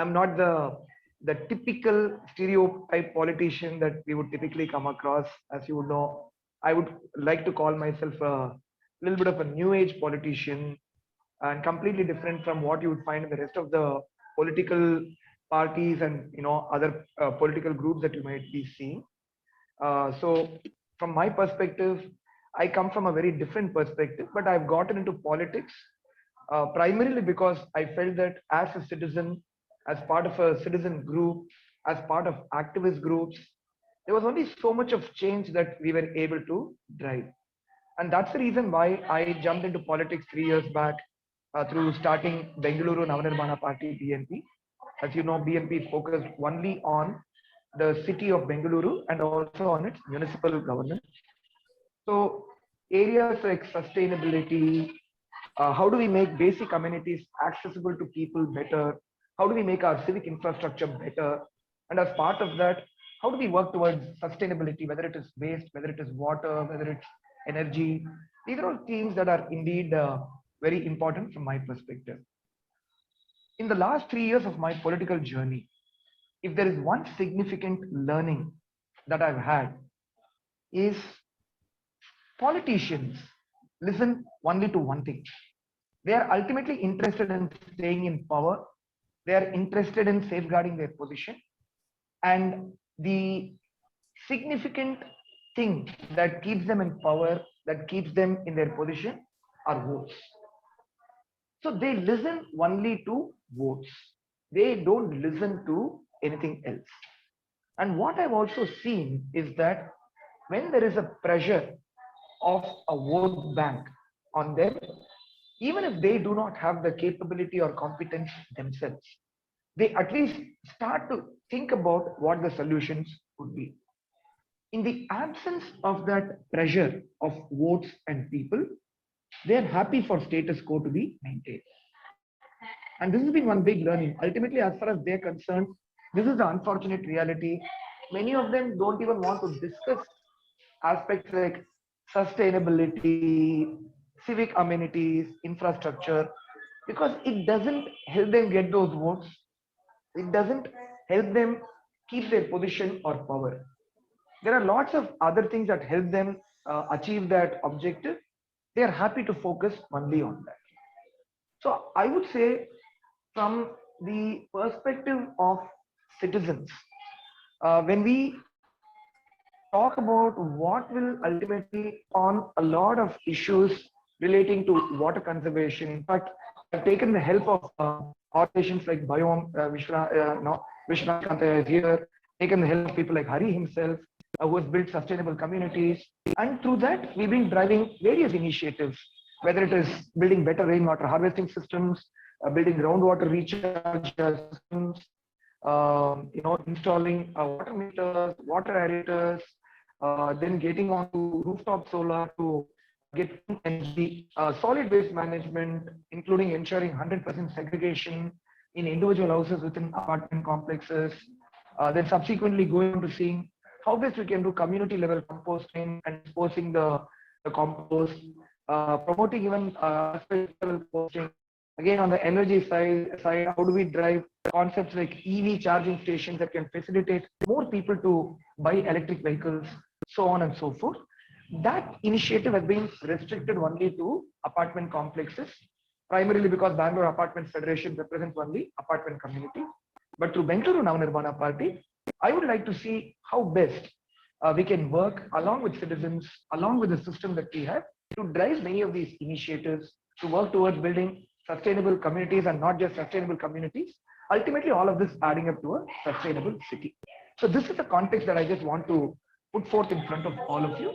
I'm not the typical stereotype politician that we would typically come across. As you would know, I would like to call myself a little bit of a new age politician, and completely different from what you would find in the rest of the political parties and other political groups that you might be seeing. So from my perspective, I come from a very different perspective, but I've gotten into politics primarily because I felt that as a citizen, as part of a citizen group, as part of activist groups, there was only so much of change that we were able to drive. And that's the reason why I jumped into politics 3 years back through starting Bengaluru Navanirmana Party BNP. As you know, BNP is focused only on the city of Bengaluru and also on its municipal governance. So areas like sustainability, how do we make basic amenities accessible to people better? How do we make our civic infrastructure better? And as part of that, how do we work towards sustainability, whether it is waste, whether it is water, whether it's energy? These are all themes that are indeed very important from my perspective. In the last 3 years of my political journey, if there is one significant learning that I've had, is politicians listen only to one thing. They are ultimately interested in staying in power. They are interested in safeguarding their position. And the significant thing that keeps them in power, that keeps them in their position, are votes. So they listen only to votes. They don't listen to anything else. And what I've also seen is that when there is a pressure of a vote bank on them, even if they do not have the capability or competence themselves, they at least start to think about what the solutions would be. In the absence of that pressure of votes and people, they are happy for status quo to be maintained. And this has been one big learning. Ultimately, as far as they're concerned, this is the unfortunate reality. Many of them don't even want to discuss aspects like sustainability, civic amenities, infrastructure, because it doesn't help them get those votes. It doesn't help them keep their position or power. There are lots of other things that help them achieve that objective. They are happy to focus only on that. So I would say, from the perspective of citizens, when we talk about what will ultimately on a lot of issues relating to water conservation. In fact, I've taken the help of organizations like Biome, Vishwanath is here, taken the help of people like Hari himself, who has built sustainable communities. And through that, we've been driving various initiatives, whether it is building better rainwater harvesting systems, building groundwater recharge systems, installing water meters, water aerators, then getting onto rooftop solar to get energy, solid waste management, including ensuring 100% segregation in individual houses within apartment complexes, then subsequently going on to seeing how best we can do community level composting and disposing the compost, promoting even aspect level posting. Again, on the energy side, how do we drive concepts like EV charging stations that can facilitate more people to buy electric vehicles, so on and so forth. That initiative has been restricted only to apartment complexes, primarily because Bangalore Apartment Federation represents only apartment community. But through Bengaluru Navanirmana Party, I would like to see how best we can work along with citizens, along with the system that we have, to drive many of these initiatives to work towards building sustainable communities, and not just sustainable communities. Ultimately, all of this adding up to a sustainable city. So this is the context that I just want to put forth in front of all of you.